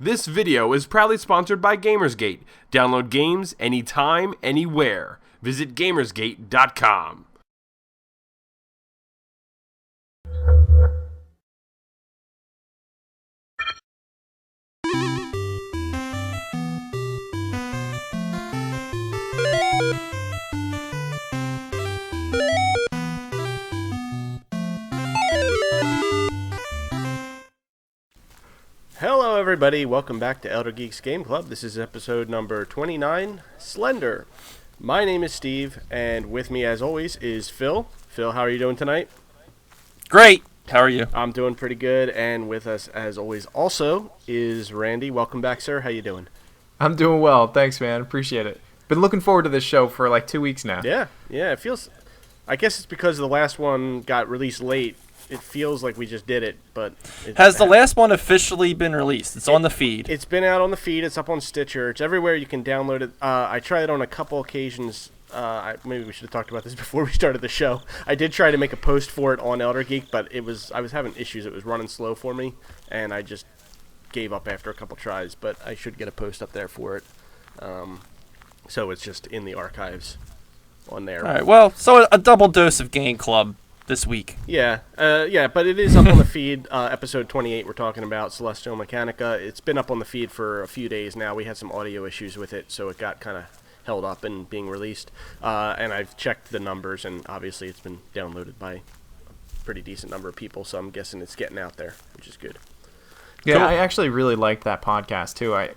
This video is proudly sponsored by Gamersgate. Download games anytime, anywhere. Visit Gamersgate.com. Hello everybody, welcome back to Elder Geeks Game Club. This is episode number 29, Slender. My name is Steve, and with me as always is Phil. Phil, how are you doing tonight? Great! How are you? I'm doing pretty good, and with us as always also is Randy. Welcome back, sir. How you doing? I'm doing well, thanks man, appreciate it. Been looking forward to this show for like 2 weeks now. Yeah, it feels, I guess it's because the last one got released late. It feels like we just did it, but... Has the last one officially been released? It's on the feed. It's been out on the feed. It's up on Stitcher. It's everywhere you can download it. I tried it on a couple occasions. Maybe we should have talked about this before we started the show. I did try to make a post for it on Elder Geek, but I was having issues. It was running slow for me, and I just gave up after a couple tries, but I should get a post up there for it. So it's just in the archives on there. All right, well, so a double dose of Game Club this week. Yeah, but it is up on the feed. Episode 28 we're talking about, Celestial Mechanica. It's been up on the feed for a few days now. We had some audio issues with it, so it got kind of held up in being released. And I've checked the numbers, and obviously it's been downloaded by a pretty decent number of people, so I'm guessing it's getting out there, which is good. Yeah, Cool. I actually really liked that podcast too. I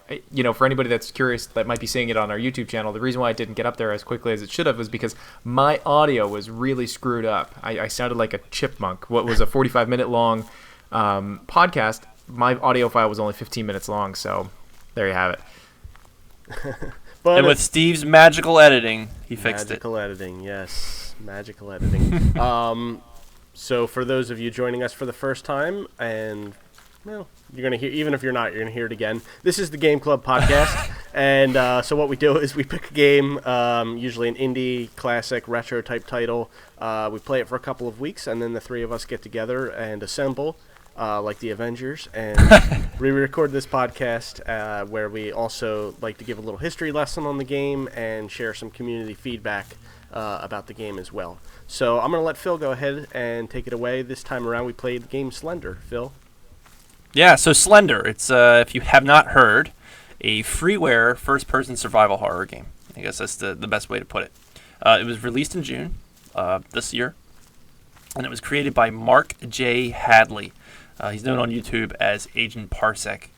for anybody that's curious that might be seeing it on our YouTube channel, the reason why I didn't get up there as quickly as it should have was because my audio was really screwed up. I sounded like a chipmunk. What was a 45-minute long podcast, my audio file was only 15 minutes long, so there you have it. But And with Steve's magical editing, he fixed it. Magical editing, yes. Magical editing. So for those of you joining us for the first time, and... well, you're going to hear, even if you're not, you're going to hear it again. This is the Game Club podcast, and so what we do is we pick a game, usually an indie, classic, retro-type title. We play it for a couple of weeks, and then the three of us get together and assemble, like the Avengers, and we record this podcast where we also like to give a little history lesson on the game and share some community feedback about the game as well. So I'm going to let Phil go ahead and take it away. This time around, we played the game Slender. Phil? Yeah, so Slender, it's, if you have not heard, a freeware first-person survival horror game. I guess that's the best way to put it. It was released in June this year, and it was created by Mark J. Hadley. He's known on YouTube as Agent Parsec.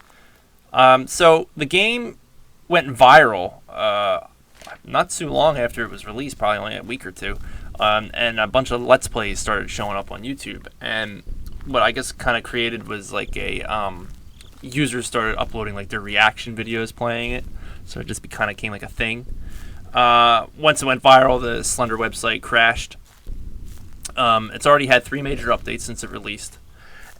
So the game went viral not too long after it was released, probably only a week or two, and a bunch of Let's Plays started showing up on YouTube, and what I guess kind of created was like a users started uploading like their reaction videos playing it, so it just kind of became like a thing. Once it went viral, the Slender website crashed. It's already had 3 major updates since it released,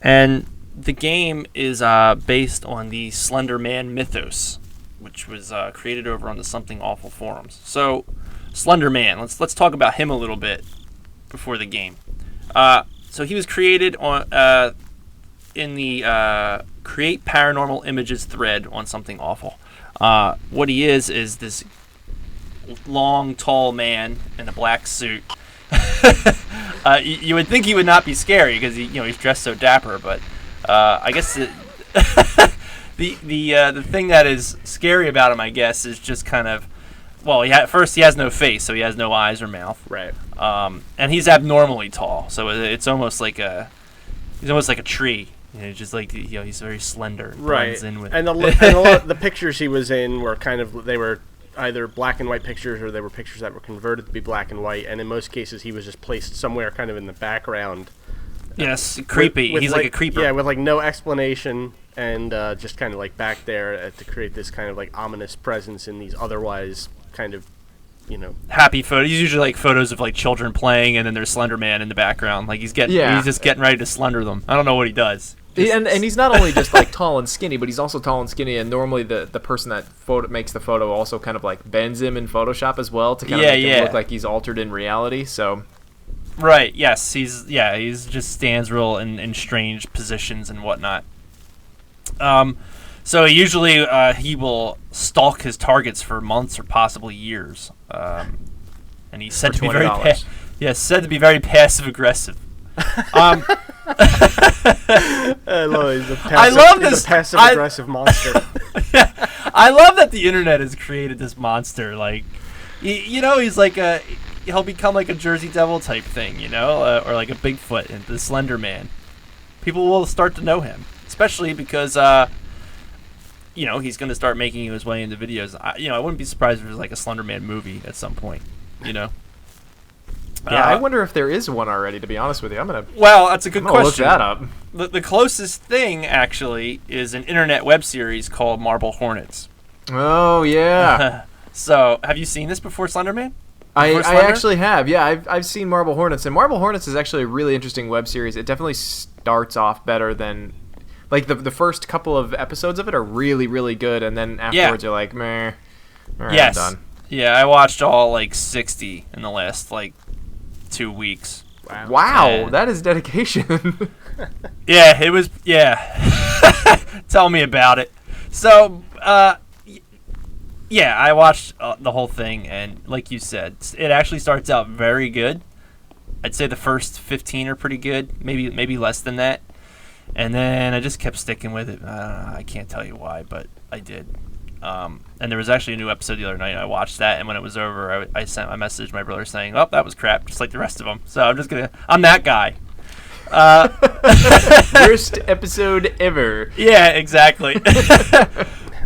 and the game is based on the Slender Man mythos, which was created over on the Something Awful forums. So Slender Man, let's talk about him a little bit before the game. So he was created on in the Create Paranormal Images thread on Something Awful. What he is this long, tall man in a black suit. You would think he would not be scary because he's dressed so dapper, but I guess the thing that is scary about him, I guess, is just kind of, well, first he has no face, so he has no eyes or mouth. Right. And he's abnormally tall, so it's almost like he's almost like a tree. Just like he's very slender. And right. Blends in with and a lot of the pictures he was in were they were either black and white pictures or they were pictures that were converted to be black and white. And in most cases, he was just placed somewhere kind of in the background. Yes, creepy. With he's like a creeper. Yeah, with like no explanation and just kind of like back there to create this kind of like ominous presence in these otherwise kind of, happy photos. He's usually like photos of like children playing, and then there's Slender Man in the background. Like he's just getting ready to slender them. I don't know what he does. And he's not only just like tall and skinny, but he's also tall and skinny. And normally the person that makes the photo also kind of like bends him in Photoshop as well to kind of make him look like he's altered in reality. So Right. Yes. He's just stands real in strange positions and whatnot. So usually he will stalk his targets for months or possibly years, and he's said For to be very $20. said to be very passive aggressive. I love it. He's a passive aggressive monster. I love that the internet has created this monster. Like, he's like he'll become like a Jersey Devil type thing, or like a Bigfoot and the Slender Man. People will start to know him, especially because he's going to start making his way into videos. I wouldn't be surprised if there's like a Slender Man movie at some point. Yeah, I wonder if there is one already. To be honest with you, Well, that's a good I'm gonna question. look that up. The closest thing actually is an internet web series called Marble Hornets. Oh yeah. So, have you seen this before, Slender Man? I actually have. Yeah, I've seen Marble Hornets, and Marble Hornets is actually a really interesting web series. It definitely starts off better than, like, the first couple of episodes of it are really, really good, and then afterwards you're like, meh. All right, Yes. I'm done. Yeah, I watched all like 60 in the last 2 weeks. Wow, And- that is dedication. Yeah, it was. Yeah, tell me about it. So, yeah, I watched the whole thing, and like you said, it actually starts out very good. I'd say the first 15 are pretty good, maybe less than that, and then I just kept sticking with it. I can't tell you why, but I did. And there was actually a new episode the other night. I watched that, and when it was over, I sent my message to my brother saying, "Oh, that was crap," just like the rest of them. So I'm that guy. Worst episode ever. Yeah, exactly.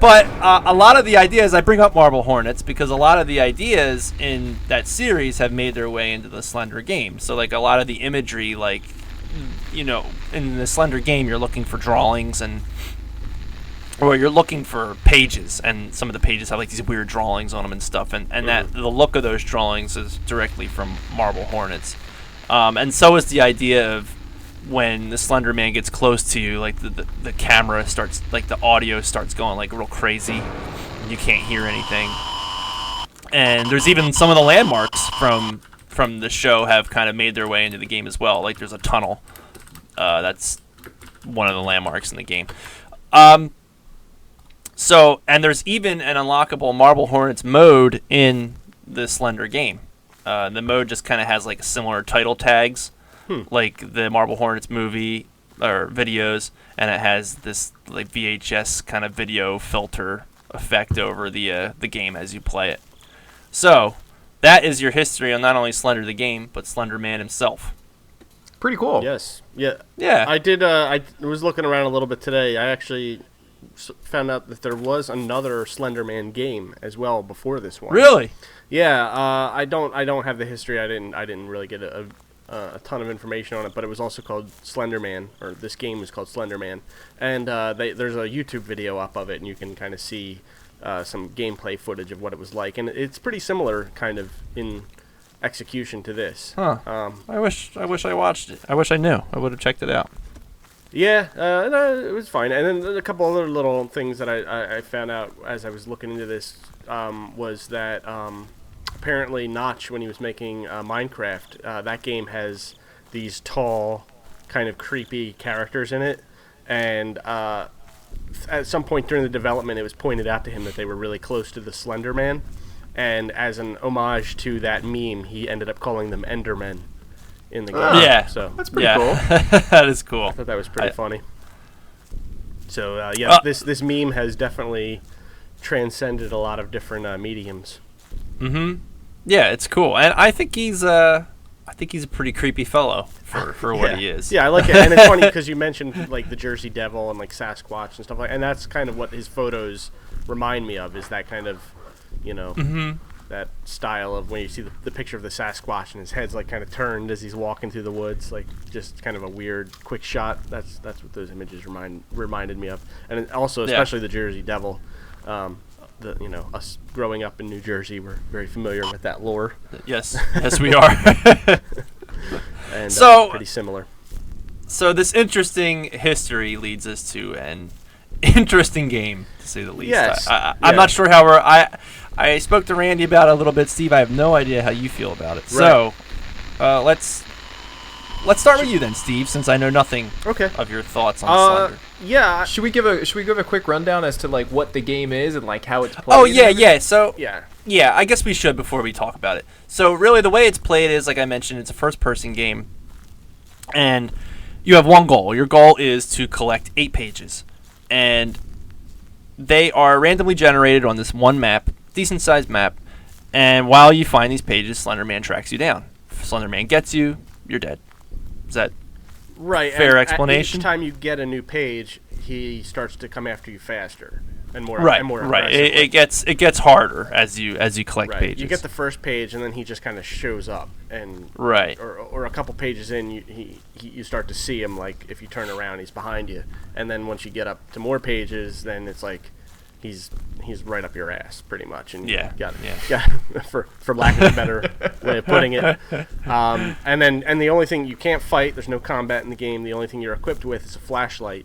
But a lot of the ideas, I bring up Marble Hornets because a lot of the ideas in that series have made their way into the Slender game. So, like, a lot of the imagery, in the Slender game, you're looking for drawings or you're looking for pages, and some of the pages have, like, these weird drawings on them and stuff, and that the look of those drawings is directly from Marble Hornets. And so is the idea of when the Slender Man gets close to you, like the camera starts, like the audio starts going like real crazy, and you can't hear anything. And there's even some of the landmarks from the show have kind of made their way into the game as well. Like there's a tunnel, that's one of the landmarks in the game. So, and there's even an unlockable Marble Hornets mode in the Slender game. The mode just kind of has like similar title tags, like the Marble Hornets movie or videos, and it has this like VHS kind of video filter effect over the game as you play it. So that is your history on not only Slender the game, but Slender Man himself. Pretty cool. Yes. Yeah. Yeah. I did. I was looking around a little bit today. I actually found out that there was another Slender Man game as well before this one. Really? Yeah. I don't have the history. I didn't really get a ton of information on it, but it was also called Slender Man, or this game was called Slender Man, and there's a YouTube video up of it, and you can kind of see some gameplay footage of what it was like, and it's pretty similar kind of in execution to this. Huh. I wish I watched it. I wish I knew. I would have checked it out. Yeah, no, it was fine. And then a couple other little things that I found out as I was looking into this was that apparently Notch, when he was making Minecraft, that game has these tall, kind of creepy characters in it, and at some point during the development, it was pointed out to him that they were really close to the Slender Man, and as an homage to that meme, he ended up calling them Endermen in the game. Yeah. So That's pretty cool. That is cool. I thought that was pretty funny. So this meme has definitely transcended a lot of different mediums. Mm-hmm. Yeah, it's cool, and I think he's a pretty creepy fellow for what he is. Yeah, I like it, and it's funny because you mentioned like the Jersey Devil and like Sasquatch and stuff like, and that's kind of what his photos remind me of. Is that kind of, that style of when you see the picture of the Sasquatch and his head's like kind of turned as he's walking through the woods, like just kind of a weird quick shot. That's what those images reminded me of, and also especially the Jersey Devil. Us growing up in New Jersey, we're very familiar with that lore. Yes, we are. And So- pretty similar. So this interesting history leads us to an interesting game, to say the least. Yes. I'm not sure how I spoke to Randy about it a little bit. Steve, I have no idea how you feel about it. Right. So let's let's start with you then, Steve, since I know nothing Okay. of your thoughts on Slender. Yeah. Should we give a quick rundown as to like what the game is and like how it's played? Oh yeah. So Yeah. yeah, I guess we should before we talk about it. So really, the way it's played is, like I mentioned, it's a first-person game, and you have one goal. Your goal is to collect 8 pages, and they are randomly generated on this one map, decent-sized map. And while you find these pages, Slender Man tracks you down. If Slender Man gets you, you're dead. Is that Right. fair and explanation? Each time you get a new page, he starts to come after you faster and more. right? And more Right. aggressively. It gets harder as you collect Right. pages. You get the first page, and then he just kind of shows up, and Right. or a couple pages in, you start to see him. Like if you turn around, he's behind you, and then once you get up to more pages, then it's like he's right up your ass, pretty much. And Yeah. got Yeah. for lack of a better way of putting it. And the only thing you can't fight, there's no combat in the game. The only thing you're equipped with is a flashlight,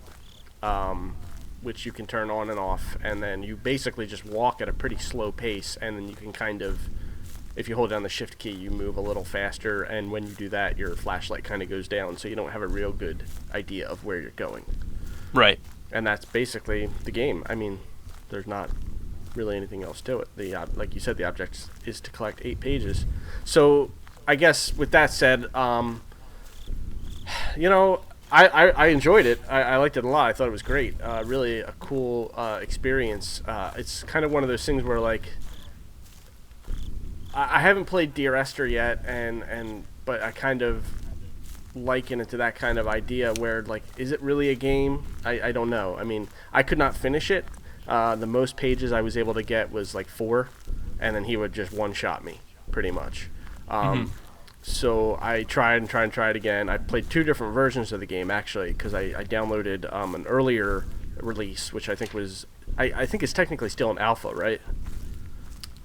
which you can turn on and off, and then you basically just walk at a pretty slow pace, and then you can kind of, if you hold down the shift key, you move a little faster, and when you do that, your flashlight kind of goes down, so you don't have a real good idea of where you're going. Right. And that's basically the game. I mean, there's not really anything else to it. Like you said, the object is to collect 8 pages. So I guess with that said, I enjoyed it. I liked it a lot. I thought it was great. Really a cool experience. It's kind of one of those things where, like, I haven't played Dear Esther yet, but I kind of liken it to that kind of idea where, like, is it really a game? I don't know. I mean, I could not finish it. The most pages I was able to get was like 4, and then he would just one-shot me, pretty much. So I tried again. I played 2 different versions of the game, actually, because I downloaded an earlier release, which I think was... I think it's technically still an alpha, right?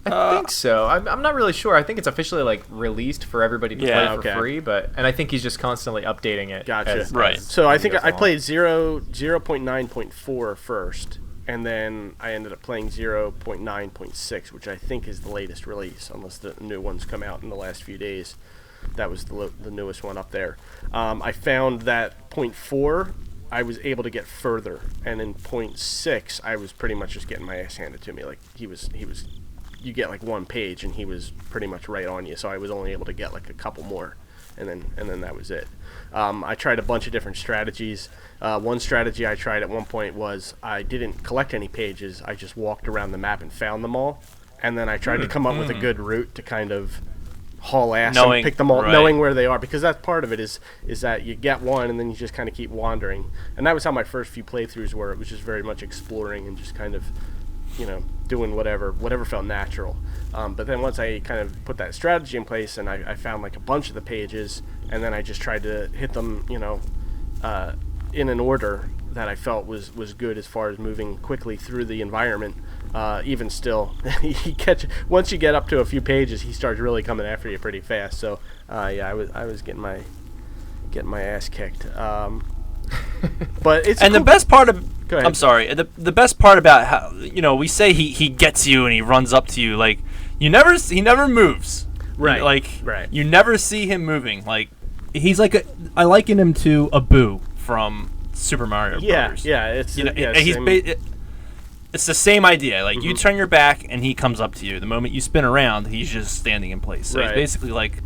I think so. I'm not really sure. I think it's officially like released for everybody to play for free, and I think he's just constantly updating it. Gotcha. Right. So I think I played 0.9.4 first, and then I ended up playing 0.9.6, which I think is the latest release, unless the new one's come out in the last few days. That was the newest one up there. I found that 0.4, I was able to get further, and in 0.6, I was pretty much just getting my ass handed to me. Like he was. You get like 1 page, and he was pretty much right on you. So I was only able to get like a couple more, and then that was it. I tried a bunch of different strategies. One strategy I tried at one point was I didn't collect any pages. I just walked around the map and found them all, and then I tried to come up with a good route to kind of haul ass and pick them all, knowing where they are, because that's part of it is that you get one and then you just kind of keep wandering. And that was how my first few playthroughs were. It was just very much exploring and just kind of, doing whatever felt natural. But then once I kind of put that strategy in place, and I found like a bunch of the pages, and then I just tried to hit them, in an order that I felt was good as far as moving quickly through the environment. Even still, once you get up to a few pages, he starts really coming after you pretty fast. So I was getting my ass kicked. But it's the best part of Go ahead. I'm sorry. The best part about how we say he gets you and he runs up to you, like he never moves. Right. Right. You never see him moving. Like he's like I liken him to a Boo from Super Mario Brothers. Yeah. It's it's the same idea. Like you turn your back and he comes up to you. The moment you spin around, he's just standing in place. So he's basically like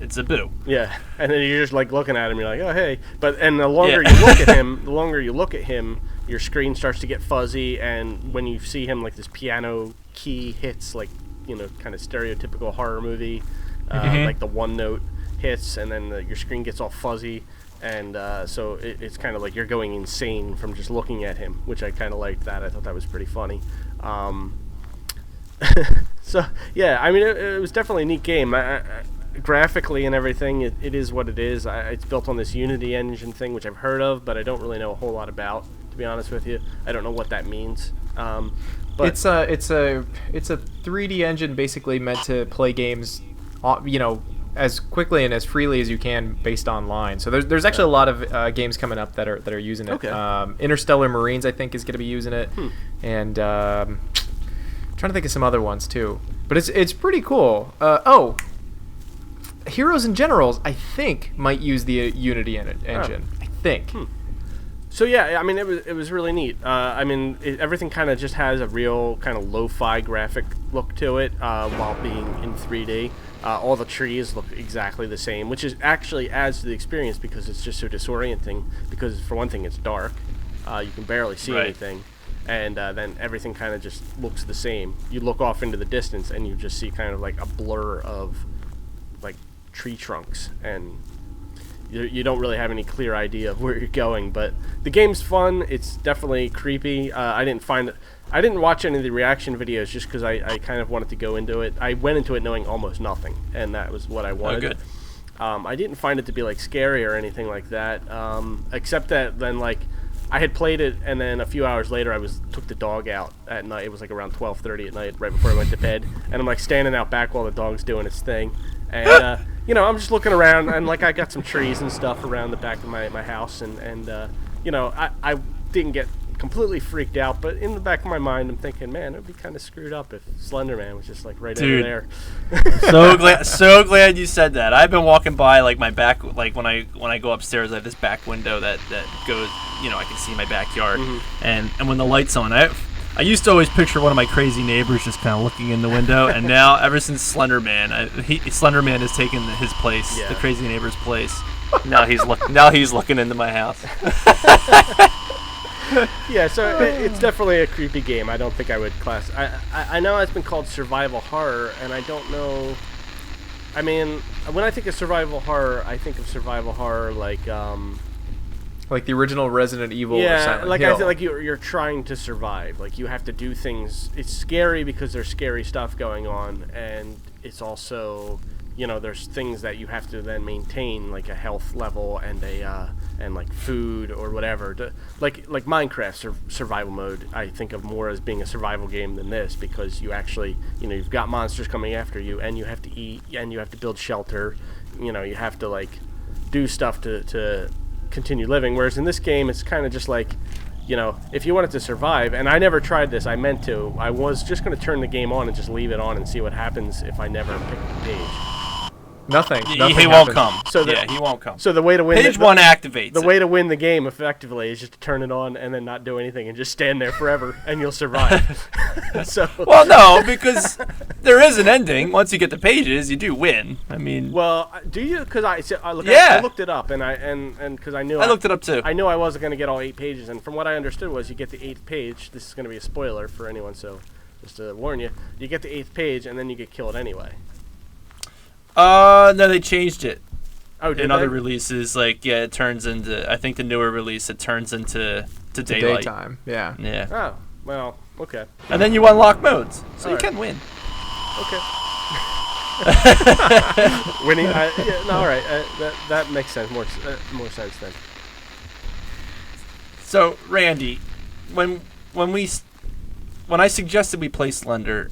it's a Boo. Yeah, and then you're just like looking at him. You're like, oh hey. And the longer you look at him, your screen starts to get fuzzy. And when you see him, like this piano key hits, like kind of stereotypical horror movie, like the one note hits, and then your screen gets all fuzzy. And so it's kind of like you're going insane from just looking at him, which I kind of liked that. I thought that was pretty funny. So yeah, I mean it was definitely a neat game. Graphically and everything, it is what it is. It's built on this Unity engine thing, which I've heard of, but I don't really know a whole lot about, to be honest with you. I don't know what that means. But it's a 3D engine basically meant to play games, as quickly and as freely as you can based online. So there's actually a lot of games coming up that are using it. Okay. Interstellar Marines, I think, is going to be using it, and trying to think of some other ones too. But it's pretty cool. Heroes and Generals, I think, might use the Unity engine. I think. So yeah, I mean, it was really neat. I mean, everything kind of just has a real kind of lo-fi graphic look to it, while being in 3D. All the trees look exactly the same, which is actually adds to the experience because it's just so disorienting. Because for one thing, it's dark, you can barely see anything, and then everything kind of just looks the same. You look off into the distance, and you just see kind of like a blur of like tree trunks, and you don't really have any clear idea of where you're going. But the game's fun. It's definitely creepy. I didn't watch any of the reaction videos just because I kind of wanted to go into it. I went into it knowing almost nothing, and that was what I wanted. Oh, good. I didn't find it to be like scary or anything like that, except that then like I had played it, and then a few hours later I took the dog out at night. It was like around 12:30 at night, right before I went to bed, and I'm like standing out back while the dog's doing its thing, and you know, I'm just looking around, and like I got some trees and stuff around the back of my house, and you know, I didn't get completely freaked out, but in the back of my mind I'm thinking, man, it would be kind of screwed up if Slender Man was just like right over there. so glad you said that. I've been walking by like my back, like when I go upstairs, I have this back window that goes, you know, I can see my backyard, and when the light's on, I used to always picture one of my crazy neighbors just kind of looking in the window, and now ever since Slender Man, Slender Man has taken his place, the crazy neighbor's place. Now he's looking into my house. Yeah, so it's definitely a creepy game. I don't think I would class. I know it's been called survival horror, and I don't know. I mean, when I think of survival horror, I think of survival horror like the original Resident Evil. Yeah, or Silent like Hill. I feel like you're trying to survive. Like you have to do things. It's scary because there's scary stuff going on, and it's also, you know, there's things that you have to then maintain, like a health level and and like food or whatever. Like Minecraft survival mode, I think of more as being a survival game than this, because you actually, you know, you've got monsters coming after you, and you have to eat, and you have to build shelter. You know, you have to like do stuff to continue living. Whereas in this game, it's kind of just like, you know, if you wanted to survive, and I never tried this, I meant to. I was just going to turn the game on and just leave it on and see what happens if I never picked the page. Nothing. He Nothing won't happens. come. He won't come. So the way to win Page 1 activates the way to win the game effectively is just to turn it on and then not do anything and just stand there forever, and you'll survive. So well, no, because there is an ending. Once you get the pages, you do win. I mean, well, do you? Because I looked it up, and because I knew I looked it up too. I knew I wasn't going to get all 8 pages, and from what I understood was you get the 8th page. This is going to be a spoiler for anyone, so just to warn you, you get the 8th page and then you get killed anyway. No, they changed it. Oh, did in they? other releases, like it turns into. I think the newer release, it turns into daylight. Daytime. Yeah. Yeah. Oh, well, okay. And then you unlock modes, so All you can win. Okay. Winning. Yeah, no, all right. That makes sense. More sense then. So, Randy, when I suggested we play Slender,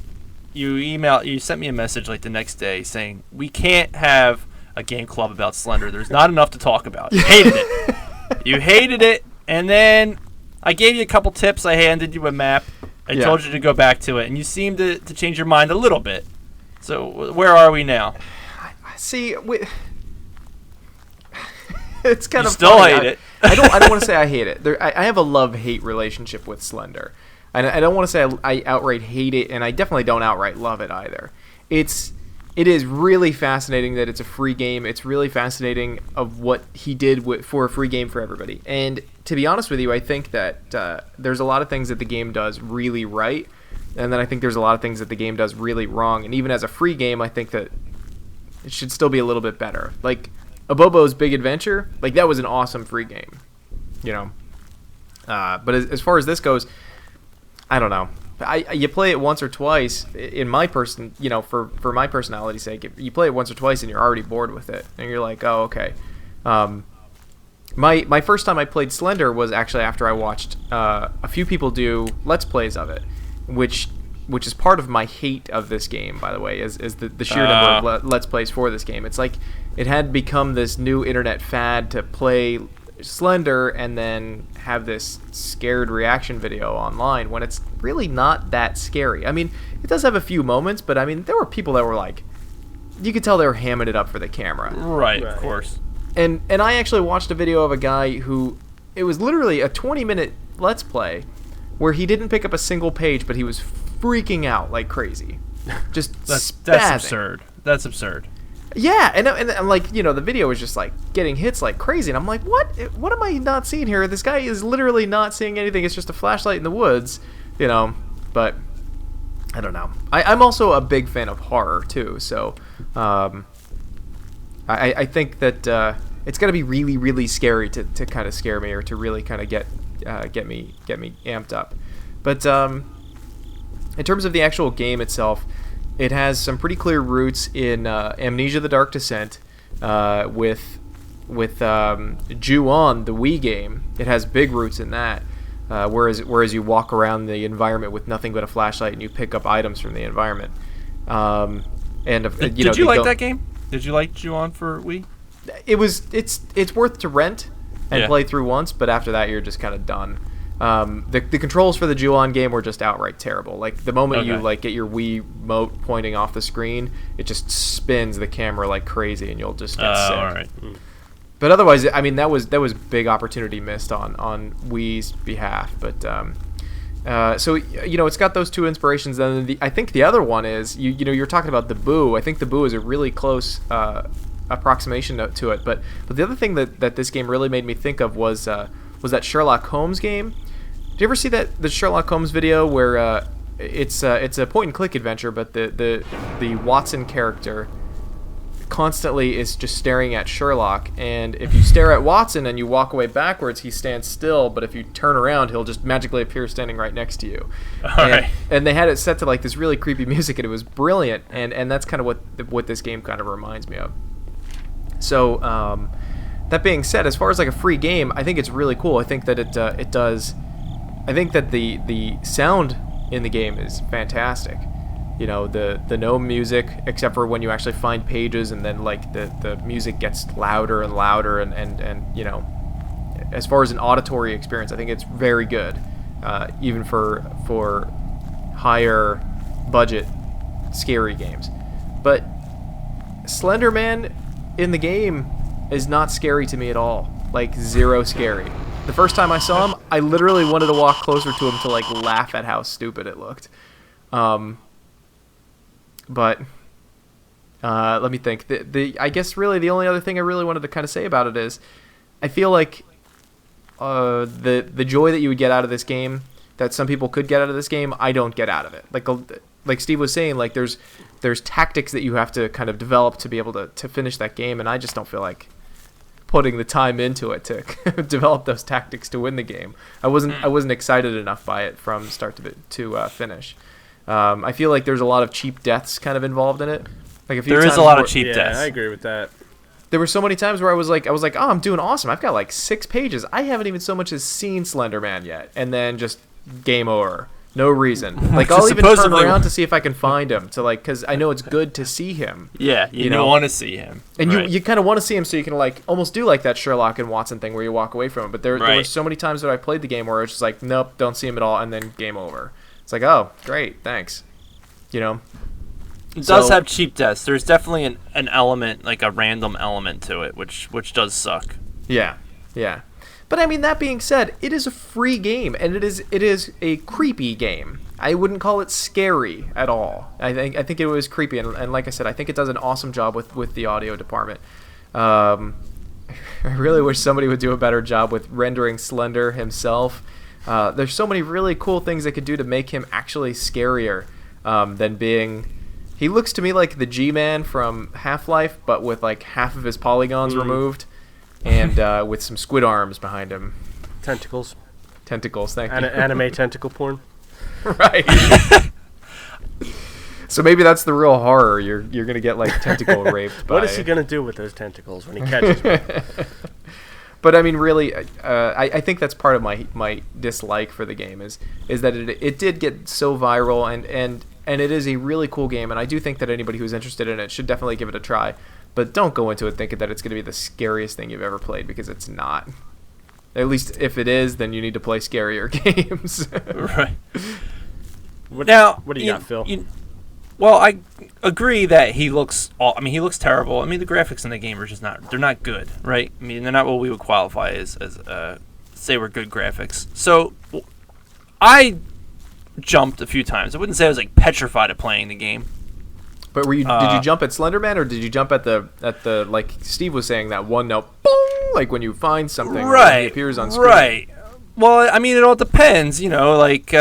you sent me a message like the next day saying we can't have a game club about Slender. There's not enough to talk about. You hated it. You hated it, and then I gave you a couple tips. I handed you a map. I told you to go back to it, and you seemed to change your mind a little bit. So where are we now? See, it's kind you of still funny. hate it. I don't want to say I hate it. I have a love-hate relationship with Slender. I don't want to say I outright hate it, and I definitely don't outright love it either. It is really fascinating that it's a free game. It's really fascinating of what he did for a free game for everybody. And to be honest with you, I think that there's a lot of things that the game does really right, and then I think there's a lot of things that the game does really wrong. And even as a free game, I think that it should still be a little bit better. Like Abobo's Big Adventure, like that was an awesome free game, you know. But as far as this goes, I don't know. You play it once or twice in my person, you know, for my personality's sake. You play it once or twice and you're already bored with it, and you're like, oh, okay. My first time I played Slender was actually after I watched a few people do Let's Plays of it, which is part of my hate of this game, by the way, is the sheer number of Let's Plays for this game. It's like it had become this new internet fad to play Slender and then have this scared reaction video online when it's really not that scary. I mean, it does have a few moments, but I mean, there were people that were like you could tell they were hamming it up for the camera. Right, of course. And I actually watched a video of a guy who, it was literally a 20-minute Let's Play where he didn't pick up a single page, but he was freaking out like crazy. Just That's spazzing. absurd. That's absurd. Yeah, and like, you know, the video was just like getting hits like crazy, and I'm like, what am I not seeing here? This guy is literally not seeing anything. It's just a flashlight in the woods, you know. But I don't know. I'm also a big fan of horror too, so I think that it's gonna be really, really scary to kind of scare me, or to really kind of get me amped up. But in terms of the actual game itself, it has some pretty clear roots in Amnesia: The Dark Descent, with Ju-On, the Wii game. It has big roots in that. Whereas you walk around the environment with nothing but a flashlight and you pick up items from the environment. Did you like that game? Did you like Ju-On for Wii? It's worth to rent and play through once, but after that you're just kind of done. The controls for the Ju-On game were just outright terrible. Like the moment you like get your Wii remote pointing off the screen, it just spins the camera like crazy, and you'll just get sick. All right. But otherwise, I mean, that was big opportunity missed on Wii's behalf. But so you know, it's got those two inspirations. Then I think the other one is you know, you're talking about the Boo. I think the Boo is a really close approximation to it. But the other thing that this game really made me think of was that Sherlock Holmes game. Did you ever see the Sherlock Holmes video where it's a point and click adventure, but the Watson character constantly is just staring at Sherlock, and if you stare at Watson and you walk away backwards, he stands still, but if you turn around, he'll just magically appear standing right next to you. And they had it set to like this really creepy music, and it was brilliant, and that's kind of what this game kind of reminds me of. So that being said, as far as like a free game, I think it's really cool. I think that it does. I think that the sound in the game is fantastic. You know, the no music, except for when you actually find pages, and then like the music gets louder and louder, and you know, as far as an auditory experience, I think it's very good, even for higher budget scary games. But Slender Man in the game is not scary to me at all. Like, zero scary. The first time I saw him, I literally wanted to walk closer to him to like laugh at how stupid it looked. But let me think. I guess really the only other thing I really wanted to kind of say about it is, I feel like the joy that you would get out of this game, that some people could get out of this game, I don't get out of it. Like Steve was saying, like there's tactics that you have to kind of develop to be able to finish that game, and I just don't feel like putting the time into it to develop those tactics to win the game. I wasn't excited enough by it from start to finish. I feel like there's a lot of cheap deaths kind of involved in it. Like there is a lot of cheap deaths. Yeah, I agree with that. There were so many times where I was like, oh, I'm doing awesome. I've got like 6 pages. I haven't even so much as seen Slender Man yet, and then just game over. No reason. Like I'll even turn around to see if I can find him, to like, because I know it's good to see him. Yeah, you know, want to see him, and you kind of want to see him so you can like almost do like that Sherlock and Watson thing where you walk away from him. But there were so many times that I played the game where it's just like, nope, don't see him at all, and then game over. It's like, oh, great, thanks. You know, it does have cheap deaths. There's definitely an element, like a random element to it, which does suck. Yeah. But I mean, that being said, it is a free game, and it is a creepy game. I wouldn't call it scary at all. I think it was creepy, and like I said, I think it does an awesome job with the audio department. I really wish somebody would do a better job with rendering Slender himself. There's so many really cool things they could do to make him actually scarier than being. He looks to me like the G-Man from Half-Life, but with like half of his polygons removed, and with some squid arms behind him. Tentacles, thank you. Anime tentacle porn. Right. So maybe that's the real horror. You're gonna get like tentacle raped. What is he gonna do with those tentacles when he catches me? But I mean, really, I think that's part of my dislike for the game is that it did get so viral, and it is a really cool game, and I do think that anybody who's interested in it should definitely give it a try. But don't go into it thinking that it's going to be the scariest thing you've ever played, because it's not. At least if it is, then you need to play scarier games. Right. What do you got, Phil? Well, I agree that he looks. He looks terrible. I mean, the graphics in the game are just not. They're not good, right? I mean, they're not what we would qualify as say we're good graphics. So, I jumped a few times. I wouldn't say I was like petrified of playing the game. But did you jump at Slenderman, or did you jump at the like Steve was saying, that one note, boom, like when you find something, right? He appears on screen. Right. Well, I mean, it all depends. You know, like.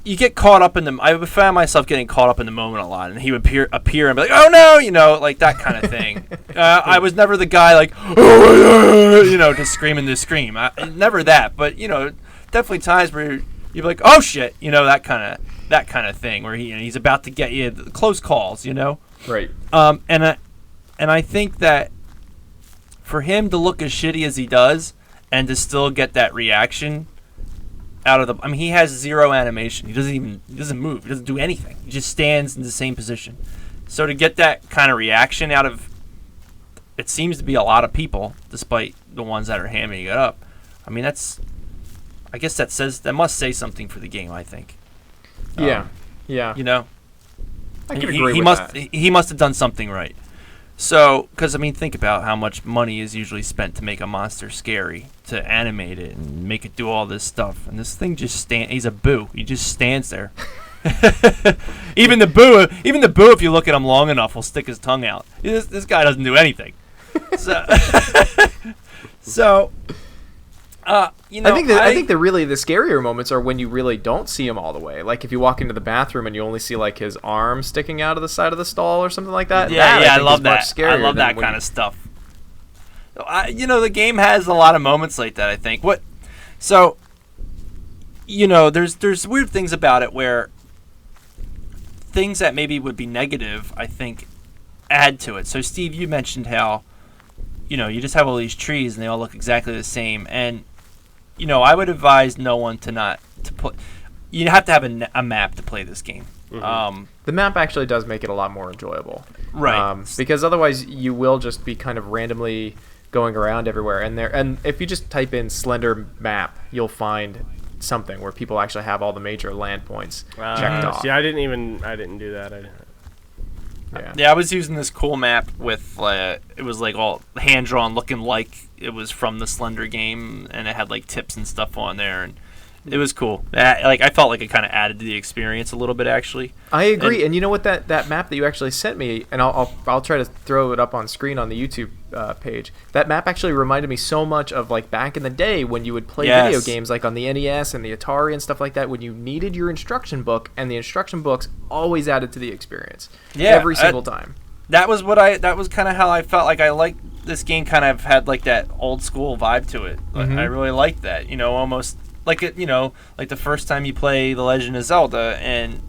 You get caught up in the. I found myself getting caught up in the moment a lot, and he would appear and be like, "Oh no," you know, like that kind of thing. I was never the guy like, "Oh," you know, just screaming the scream. Never that, but you know, definitely times where you'd be like, "Oh shit," you know, that kind of thing, where he's about to get you close calls, you know. Right. And I think that for him to look as shitty as he does, and to still get that reaction. He has zero animation. He doesn't move. He doesn't do anything. He just stands in the same position. So to get that kind of reaction out of, it seems to be a lot of people, despite the ones that are hamming it up. I mean, I guess that must say something for the game. I think. Yeah. You know. I can agree with that. He must have done something right. So, because, I mean, think about how much money is usually spent to make a monster scary, to animate it and make it do all this stuff. And this thing just he's a boo. He just stands there. Even the boo, if you look at him long enough, will stick his tongue out. This guy doesn't do anything. So, you know, I think the scarier moments are when you really don't see him all the way. Like if you walk into the bathroom and you only see like his arm sticking out of the side of the stall or something like that. I love that. I love that kind of stuff. You know, the game has a lot of moments like that, I think. So, you know, there's weird things about it where things that maybe would be negative, I think, add to it. So, Steve, you mentioned how, you know, you just have all these trees and they all look exactly the same. And, you know, I would advise no one to play. You have to have a map to play this game. Mm-hmm. The map actually does make it a lot more enjoyable. Right. Because otherwise you will just be kind of randomly going around everywhere. And if you just type in Slender map, you'll find something where people actually have all the major land points checked off. See, I didn't do that. Yeah, I was using this cool map with it was like all hand drawn, looking like it was from the Slender game, and it had like tips and stuff on there, and it was cool. I felt like it kind of added to the experience a little bit, actually. I agree, and you know what, that map that you actually sent me, and I'll try to throw it up on screen on the YouTube page. That map actually reminded me so much of like back in the day when you would play video games like on the NES and the Atari and stuff like that, when you needed your instruction book, and the instruction books always added to the experience. Yeah, every single time. That was kind of how I felt. Like I liked this game. Kind of had like that old school vibe to it. Mm-hmm. I really liked that. You know, almost like it. You know, like the first time you play The Legend of Zelda, and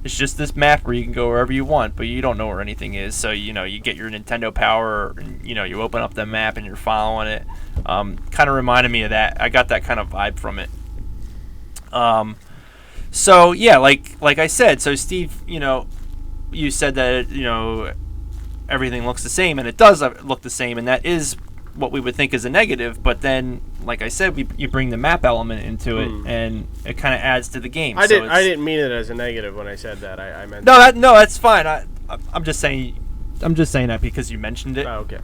it's just this map where you can go wherever you want, but you don't know where anything is. So you know, you get your Nintendo Power, and you know, you open up the map and you're following it. Kind of reminded me of that. I got that kind of vibe from it. So yeah, like I said. So Steve, you know, you said that you know everything looks the same, and it does look the same, and that is what we would think is a negative. But then, like I said, you bring the map element into it, and it kind of adds to the game. I didn't mean it as a negative when I said that. I meant that's fine. I'm just saying that because you mentioned it. Oh, okay.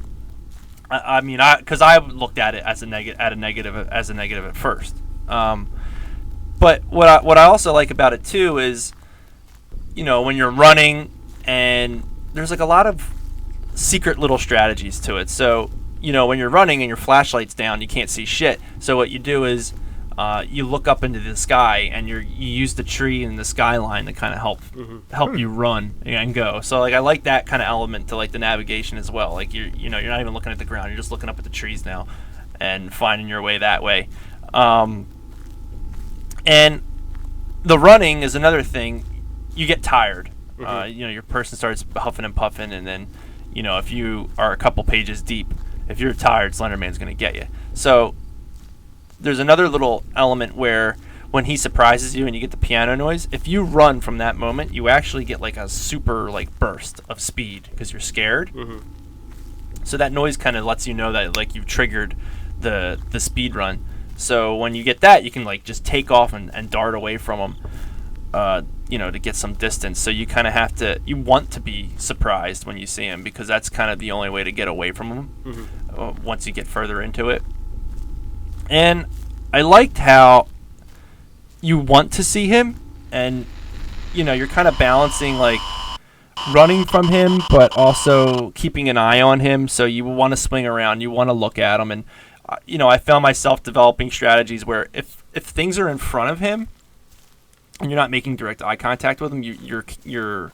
I mean, because I looked at it as a negative at first. But what I also like about it too is, you know, when you're running, and there's like a lot of secret little strategies to it. So, you know, when you're running and your flashlight's down, you can't see shit. So what you do is you look up into the sky, and you use the tree and the skyline to kind of help you run and go. So like I like that kind of element to like the navigation as well. Like you're not even looking at the ground, you're just looking up at the trees now and finding your way that way. And the running is another thing. You get tired. You know, your person starts huffing and puffing, and then, you know, if you are a couple pages deep, if you're tired, Slenderman's going to get you. So there's another little element where when he surprises you and you get the piano noise, if you run from that moment, you actually get like a super like burst of speed because you're scared. So that noise kind of lets you know that like you've triggered the speed run. So when you get that, you can like just take off and dart away from them. to get some distance. So you kind of you want to be surprised when you see him, because that's kind of the only way to get away from him once you get further into it. And I liked how you want to see him, and you're kind of balancing like running from him, but also keeping an eye on him. So you want to swing around, you want to look at him, and I found myself developing strategies where if things are in front of him and you're not making direct eye contact with him, your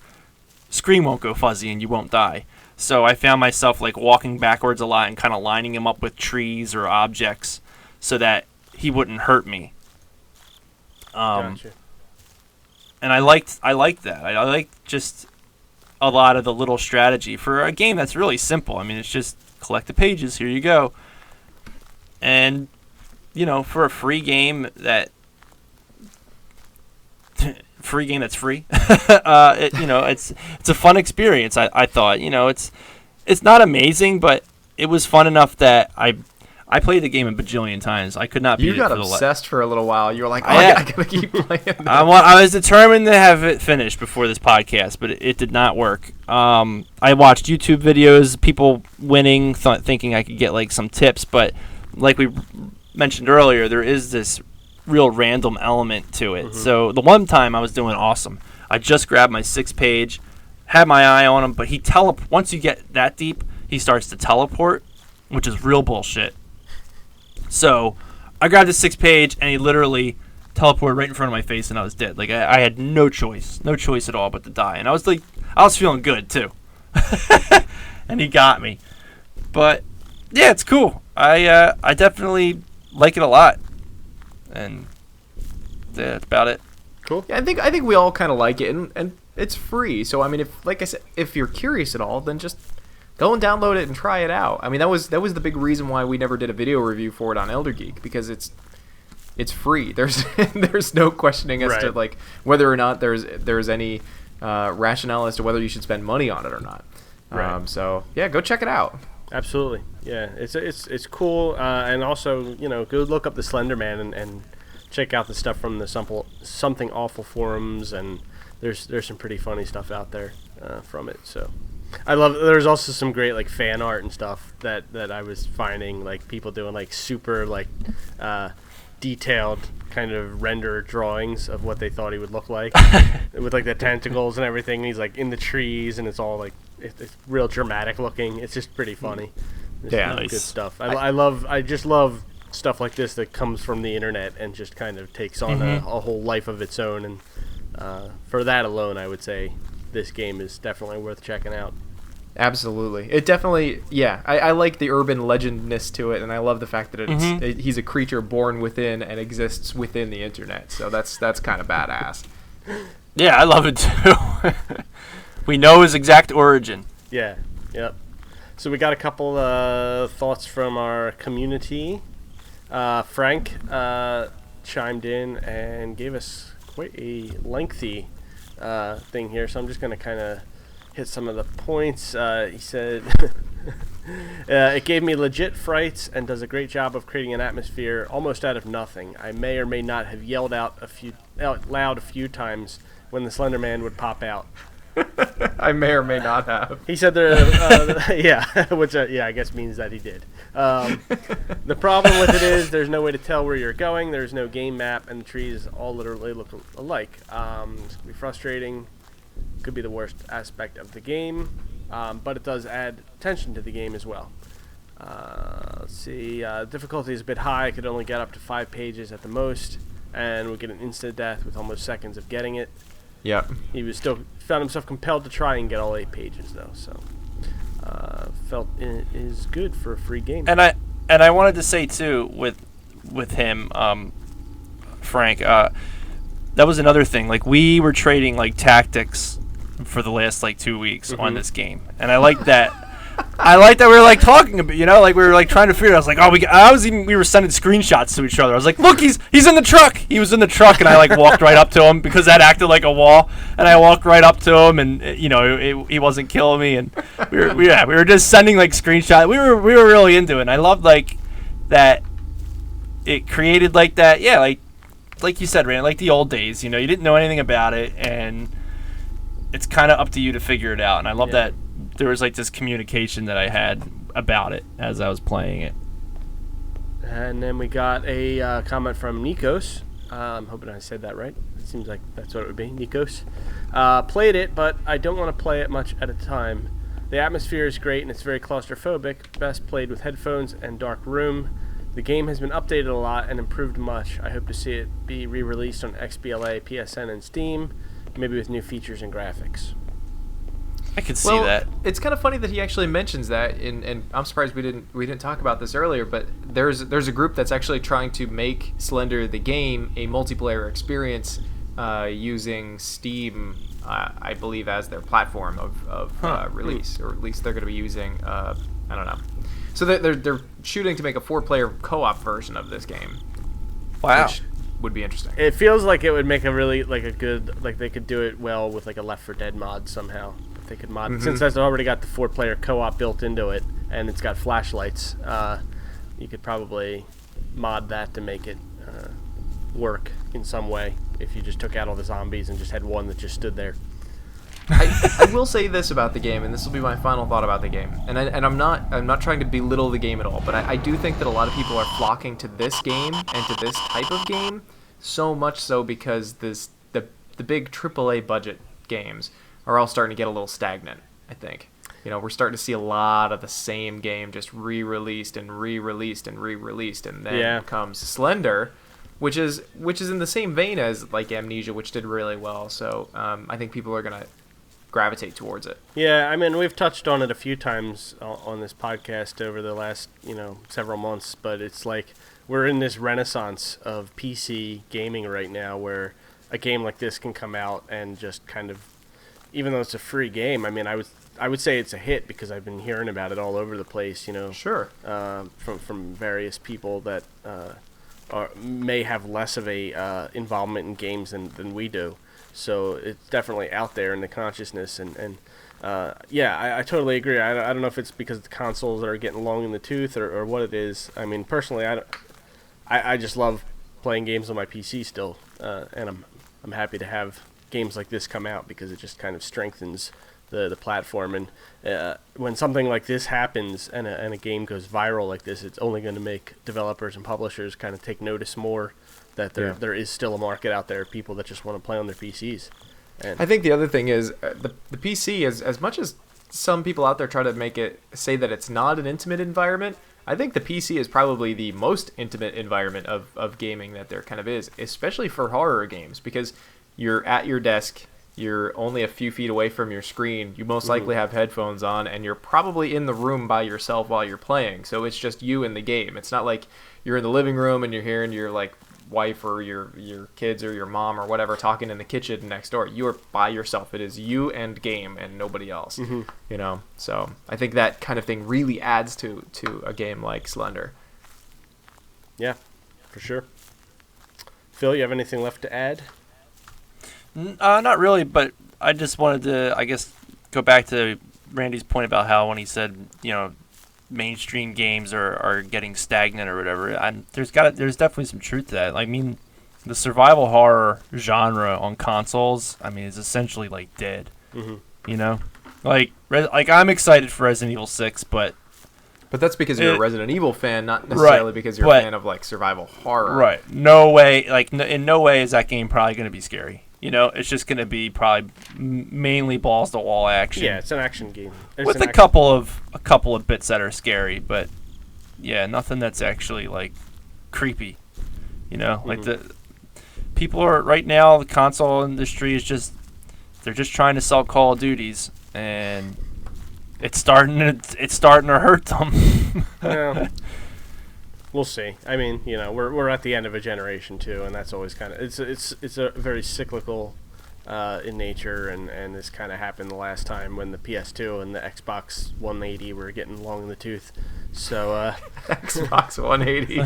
screen won't go fuzzy and you won't die. So I found myself like walking backwards a lot and kind of lining him up with trees or objects so that he wouldn't hurt me. Gotcha. And I liked that. I liked just a lot of the little strategy for a game that's really simple. I mean, it's just collect the pages. Here you go. And for a free game that's free, it's a fun experience. I thought, it's not amazing, but it was fun enough that I played the game a bajillion times. I could not beat it. You got obsessed for a little while. You were like, I gotta keep playing. I was determined to have it finished before this podcast, but it did not work. I watched YouTube videos, people winning, thinking I could get like some tips, but like we mentioned earlier, there is this real random element to it. So the one time I was doing awesome. I just grabbed my 6th page, had my eye on him, but once you get that deep, he starts to teleport, which is real bullshit. So I grabbed the 6th page, and he literally teleported right in front of my face, and I was dead. Like I had no choice at all but to die. And I was feeling good too, and he got me. But yeah, it's cool. I definitely like it a lot, and yeah, that's about it. Cool. Yeah, I think we all kind of like it, and it's free. So I mean, if you're curious at all, then just go and download it and try it out. I mean, that was the big reason why we never did a video review for it on Elder Geek, because it's free. There's no questioning as to like whether or not there's any rationale as to whether you should spend money on it or not. Right. So yeah, go check it out. Absolutely. Yeah, it's cool, and also go look up the Slender Man and check out the stuff from the Something Awful forums, and there's some pretty funny stuff out there from it. So I love. There's also some great like fan art and stuff that I was finding, like people doing like super like detailed kind of render drawings of what they thought he would look like with like the tentacles and everything. And he's like in the trees, and it's all like it's real dramatic looking. It's just pretty funny. Yeah, Good stuff. I just love stuff like this that comes from the internet and just kind of takes on a whole life of its own. And for that alone, I would say this game is definitely worth checking out. Absolutely. It definitely, yeah. I like the urban legendness to it, and I love the fact that he's a creature born within and exists within the internet. So that's kind of badass. Yeah, I love it too. We know his exact origin. Yeah. Yep. So we got a couple thoughts from our community. Frank chimed in and gave us quite a lengthy thing here, so I'm just going to kind of hit some of the points. He said, it gave me legit frights and does a great job of creating an atmosphere almost out of nothing. I may or may not have yelled out loud a few times when the Slender Man would pop out. I may or may not have. He said yeah, which I guess means that he did. The problem with it is there's no way to tell where you're going. There's no game map, and the trees all literally look alike. It's going to be frustrating. Could be the worst aspect of the game, but it does add tension to the game as well. Let's see. Difficulty is a bit high. I could only get up to 5 pages at the most, and we get an instant death with almost seconds of getting it. Yep. He was still found himself compelled to try and get all 8 pages though, so felt it is good for a free game. And I wanted to say too with him, Frank, that was another thing. Like we were trading like tactics for the last like 2 weeks on this game, and I like that. I like that we were like talking a bit, like we were like trying to figure it. I was like, we were sending screenshots to each other. I was like, look, he's in the truck. He was in the truck, and I like walked right up to him because that acted like a wall, and I walked right up to him, and he wasn't killing me, and we were just sending like screenshots. We were really into it. And I loved like that it created like that, like like you said, Rand, like the old days. You didn't know anything about it, and it's kind of up to you to figure it out. And I love that there was like this communication that I had about it as I was playing it. And then we got a comment from Nikos. I'm hoping I said that right. It seems like that's what it would be. Nikos. Played it, but I don't want to play it much at a time. The atmosphere is great and it's very claustrophobic. Best played with headphones and dark room. The game has been updated a lot and improved much. I hope to see it be re-released on XBLA, PSN, and Steam, maybe with new features and graphics. I could see that. It's kind of funny that he actually mentions that, and I'm surprised we didn't talk about this earlier. But there's a group that's actually trying to make Slender the game a multiplayer experience using Steam, I believe, as their platform of release, or at least they're going to be using. I don't know. So they're shooting to make a 4-player co-op version of this game. Wow. Which would be interesting. It feels like it would make a really a good they could do it well with a Left 4 Dead mod somehow. If they could mod since that's already got the 4-player co-op built into it and it's got flashlights. You could probably mod that to make it work in some way if you just took out all the zombies and just had one that just stood there. I will say this about the game, and this will be my final thought about the game. And I'm not trying to belittle the game at all, but I do think that a lot of people are flocking to this game and to this type of game, so much so because the big AAA budget games are all starting to get a little stagnant, I think. We're starting to see a lot of the same game just re-released and re-released and re-released, and then comes Slender, which is in the same vein as Amnesia, which did really well. So I think people are gonna gravitate towards it. Yeah, I mean, we've touched on it a few times on this podcast over the last several months, but it's like we're in this renaissance of PC gaming right now, where a game like this can come out and just kind of, even though it's a free game, I mean, I would say it's a hit because I've been hearing about it all over the place. Sure. From various people that may have less of a involvement in games than we do. So it's definitely out there in the consciousness, and I totally agree. I don't know if it's because the consoles are getting long in the tooth or what it is. I mean, personally, I just love playing games on my PC still, and I'm happy to have games like this come out because it just kind of strengthens the platform. And when something like this happens and a game goes viral like this, it's only going to make developers and publishers kind of take notice more that there is still a market out there, people that just want to play on their PCs. And I think the other thing is the PC is, as much as some people out there try to say that it's not an intimate environment, I think the PC is probably the most intimate environment of gaming that there kind of is, especially for horror games, because you're at your desk, you're only a few feet away from your screen, you most likely have headphones on, and you're probably in the room by yourself while you're playing, so it's just you and the game. It's not like you're in the living room and you're hearing your wife or your kids or your mom or whatever talking in the kitchen next door. You are by yourself. It is you and game and nobody else. So I think that kind of thing really adds to a game like Slender. Yeah, for sure. Phil, you have anything left to add? Not really, but I just wanted to, I guess, go back to Randy's point about how when he said, mainstream games are getting stagnant or whatever. There's definitely some truth to that. I mean, the survival horror genre on consoles, is essentially dead. I'm excited for Resident Evil 6, but that's because you're a Resident Evil fan, not necessarily because you're a fan of survival horror. Right. No way. In no way is that game probably going to be scary. It's just going to be probably mainly balls to wall action. Yeah, it's an action game. With a couple of bits that are scary, but yeah, nothing that's actually creepy. The people are right now. The console industry is they're just trying to sell Call of Duties, and it's starting to hurt them. Well, we'll see. I mean, we're at the end of a generation too, and that's always kind of it's a very cyclical in nature, and this kind of happened the last time when the PS2 and the Xbox 180 were getting long in the tooth. So Xbox 180,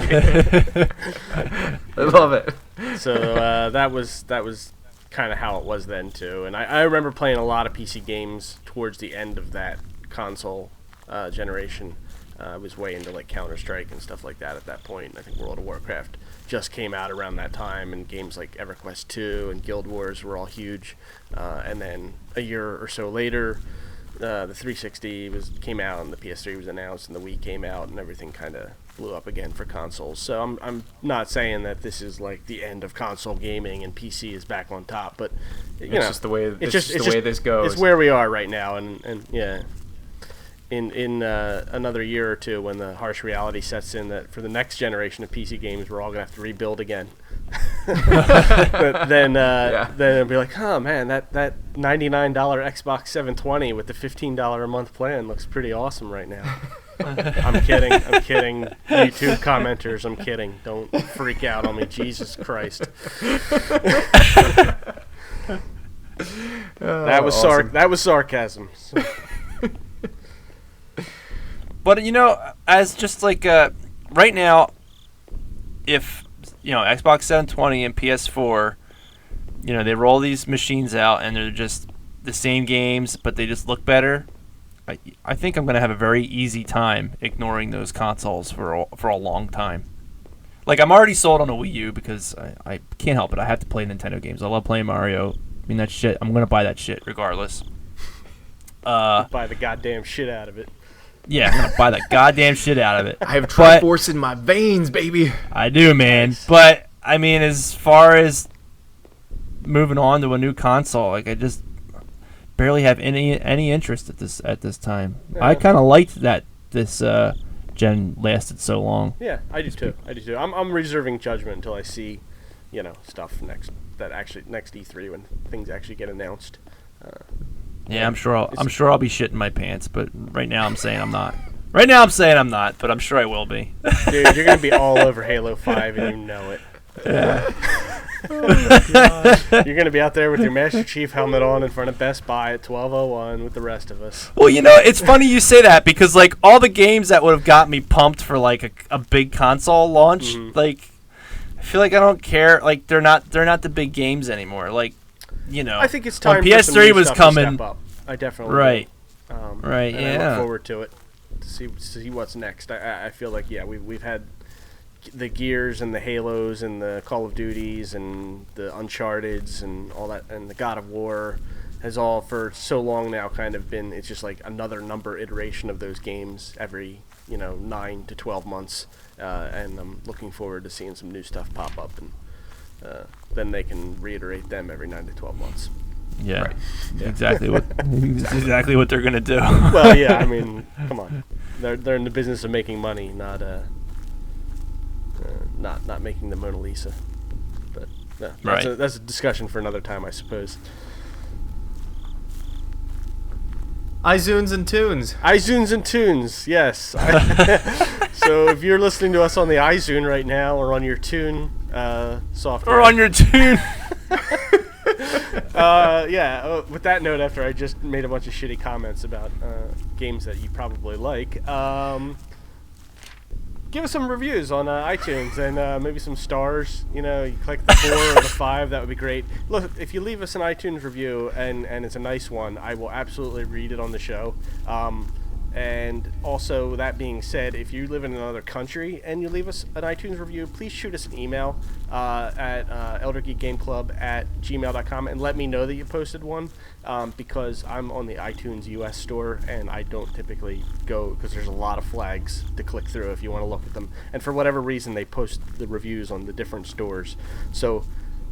I love it. So that was kind of how it was then too, and I remember playing a lot of PC games towards the end of that console generation. I was way into like Counter-Strike and stuff like that at that point. I think World of Warcraft just came out around that time, and games like EverQuest 2 and Guild Wars were all huge. And then a year or so later, the 360 came out, and the PS3 was announced, and the Wii came out, and everything kind of blew up again for consoles. So I'm not saying that this is like the end of console gaming and PC is back on top, but it's just the way this goes. It's where we are right now, and yeah. In another year or two, when the harsh reality sets in that for the next generation of PC games, we're all gonna have to rebuild again. But then it'll be like, oh man, that $99 Xbox 720 with the $15 a month plan looks pretty awesome right now. I'm kidding. YouTube commenters, I'm kidding. Don't freak out on me, Jesus Christ. That was awesome. That was sarcasm. So. But as just like right now, if Xbox 720 and PS4, they roll these machines out and they're just the same games, but they just look better. I think I'm gonna have a very easy time ignoring those consoles for a long time. Like, I'm already sold on a Wii U because I can't help it. I have to play Nintendo games. I love playing Mario. I mean, that shit. I'm gonna buy that shit regardless. Buy the goddamn shit out of it. Yeah, I'm gonna buy the goddamn shit out of it. I have Triforce in my veins, baby. I do, man. Nice. But I mean, as far as moving on to a new console, like, I just barely have any interest at this time. Yeah. I kind of liked that this gen lasted so long. Yeah, I do too. I'm reserving judgment until I see, stuff next E3 when things actually get announced. Yeah, I'm sure I'll be shitting my pants, but right now I'm saying I'm not. Right now I'm saying I'm not, but I'm sure I will be. Dude, you're gonna be all over Halo 5 and you know it. Yeah. Oh my God. You're gonna be out there with your Master Chief helmet on in front of Best Buy at 12:01 with the rest of us. Well, it's funny you say that because like all the games that would have got me pumped for like a big console launch, like I feel like I don't care. Like they're not the big games anymore. Like I think it's time when for some PS3 new was stuff coming. to step up. I definitely Right. do. Right. And Yeah. I look forward to it to see what's next. I feel like we've had the Gears and the Halos and the Call of Duties and the Uncharted's and all that, and the God of War has all for so long now kind of been, it's just like another number iteration of those games every 9 to 12 months, and I'm looking forward to seeing some new stuff pop up, and then they can reiterate them every 9 to 12 months. Yeah. Right. Exactly what they're gonna do. Well, yeah, I mean, come on, they're in the business of making money, not making the Mona Lisa. But no, that's a discussion for another time, I suppose. iZoons and Tunes. iZoons and Tunes, yes. So if you're listening to us on the iZoon right now or on your Tune software. Or on your tune. With that note, after I just made a bunch of shitty comments about games that you probably like, give us some reviews on iTunes and maybe some stars. You click the 4 or the 5, that would be great. Look, if you leave us an iTunes review and it's a nice one, I will absolutely read it on the show. And also, that being said, if you live in another country and you leave us an iTunes review, please shoot us an email at eldergeekgameclub@gmail.com and let me know that you posted one, because I'm on the iTunes US store and I don't typically go because there's a lot of flags to click through if you want to look at them. And for whatever reason, they post the reviews on the different stores. So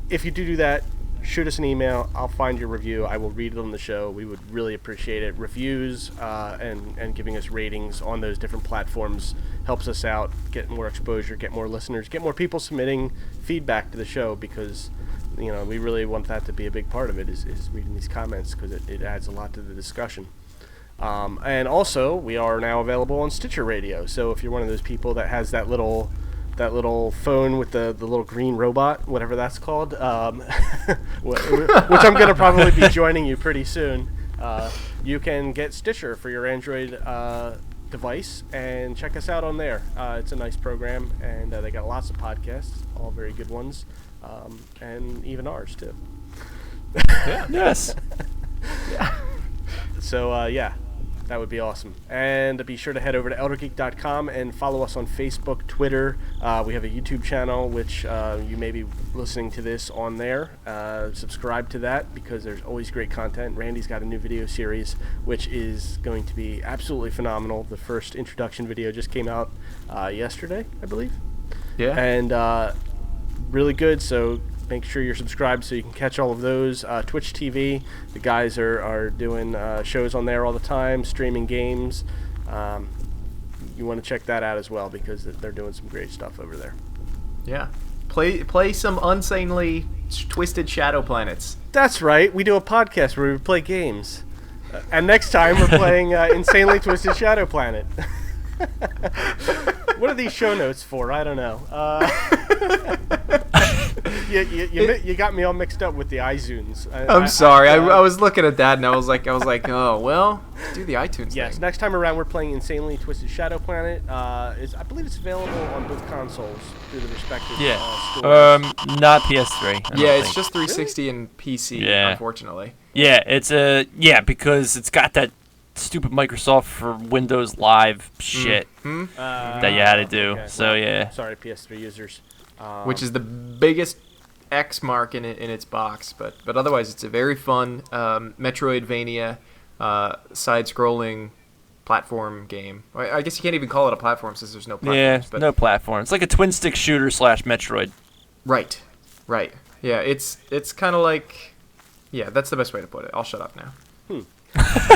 if you do that, shoot us an email. I'll find your review. I will read it on the show. We would really appreciate it. Reviews and giving us ratings on those different platforms helps us out, get more exposure, get more listeners, get more people submitting feedback to the show, because we really want that to be a big part of it, is reading these comments, because it adds a lot to the discussion. And also, we are now available on Stitcher Radio. So if you're one of those people that has that little phone with the little green robot, whatever that's called, which I'm going to probably be joining you pretty soon, you can get Stitcher for your Android device and check us out on there. It's a nice program, and they got lots of podcasts, all very good ones, and even ours too. Yes. So That would be awesome. And be sure to head over to eldergeek.com and follow us on Facebook, Twitter. We have a YouTube channel, which you may be listening to this on there. Subscribe to that because there's always great content. Randy's got a new video series, which is going to be absolutely phenomenal. The first introduction video just came out yesterday, I believe. Yeah. And really good, so make sure you're subscribed so you can catch all of those. Twitch TV, the guys are doing shows on there all the time, streaming games. You want to check that out as well because they're doing some great stuff over there. Yeah. Play some unsanely twisted Shadow Planets. That's right. We do a podcast where we play games. And next time we're playing Insanely Twisted Shadow Planet. What are these show notes for? I don't know. You got me all mixed up with the iTunes. I'm sorry. I was looking at that and I was like, oh well, let's do the iTunes yes. thing. Next time around, we're playing Insanely Twisted Shadow Planet. I believe it's available on both consoles through the respective stores. Not PS3. It's just 360 and PC. Yeah. Unfortunately. Yeah, because it's got that stupid Microsoft for Windows Live shit that you had to do. Okay. So yeah. Sorry, PS3 users. Which is the biggest X mark in its box, but otherwise it's a very fun Metroidvania side-scrolling platform game. I guess you can't even call it a platform since there's no platforms. Yeah, no platform. It's like a twin-stick shooter / Metroid. Right. Yeah, it's kind of like, yeah, that's the best way to put it. I'll shut up now.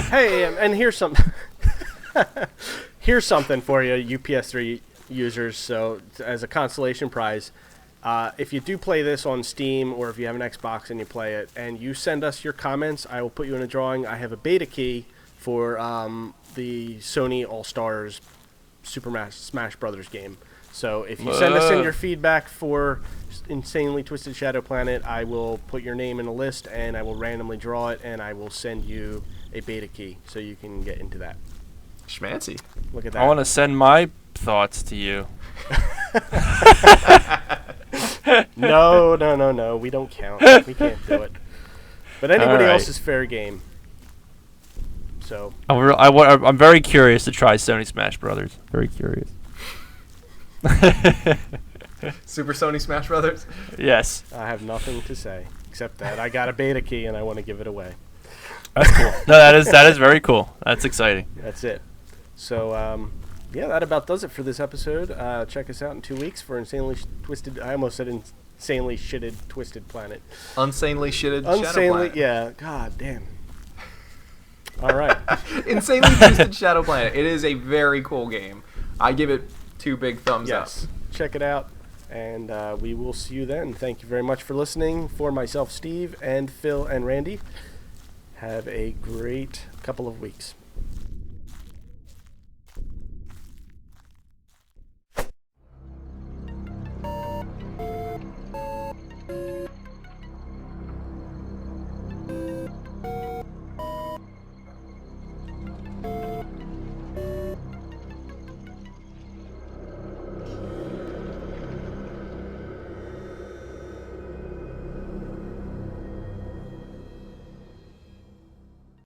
Hey, and here's some here's something for you, you PS3 users. So as a consolation prize, if you do play this on Steam or if you have an Xbox and you play it and you send us your comments, I will put you in a drawing. I have a beta key for the Sony All-Stars Super Smash Brothers game. So if you send us in your feedback for Insanely Twisted Shadow Planet, I will put your name in a list and I will randomly draw it and I will send you a beta key so you can get into that. Schmancy. Look at that. I want to send my thoughts to you. No. We don't count. We can't do it. But anybody else is fair game. So I'm very curious to try Sony Smash Brothers. Very curious. Super Sony Smash Brothers? Yes. I have nothing to say except that I got a beta key and I want to give it away. That's cool. No, that is very cool. That's exciting. That's it. So, that about does it for this episode. Check us out in 2 weeks for Insanely Twisted. I almost said Insanely Shitted Twisted Planet. Insanely Shitted Shadow Planet. Yeah. God damn. All right. Insanely Twisted Shadow Planet. It is a very cool game. I give it 2 big thumbs up. Check it out. And we will see you then. Thank you very much for listening. For myself, Steve, and Phil, and Randy, have a great couple of weeks.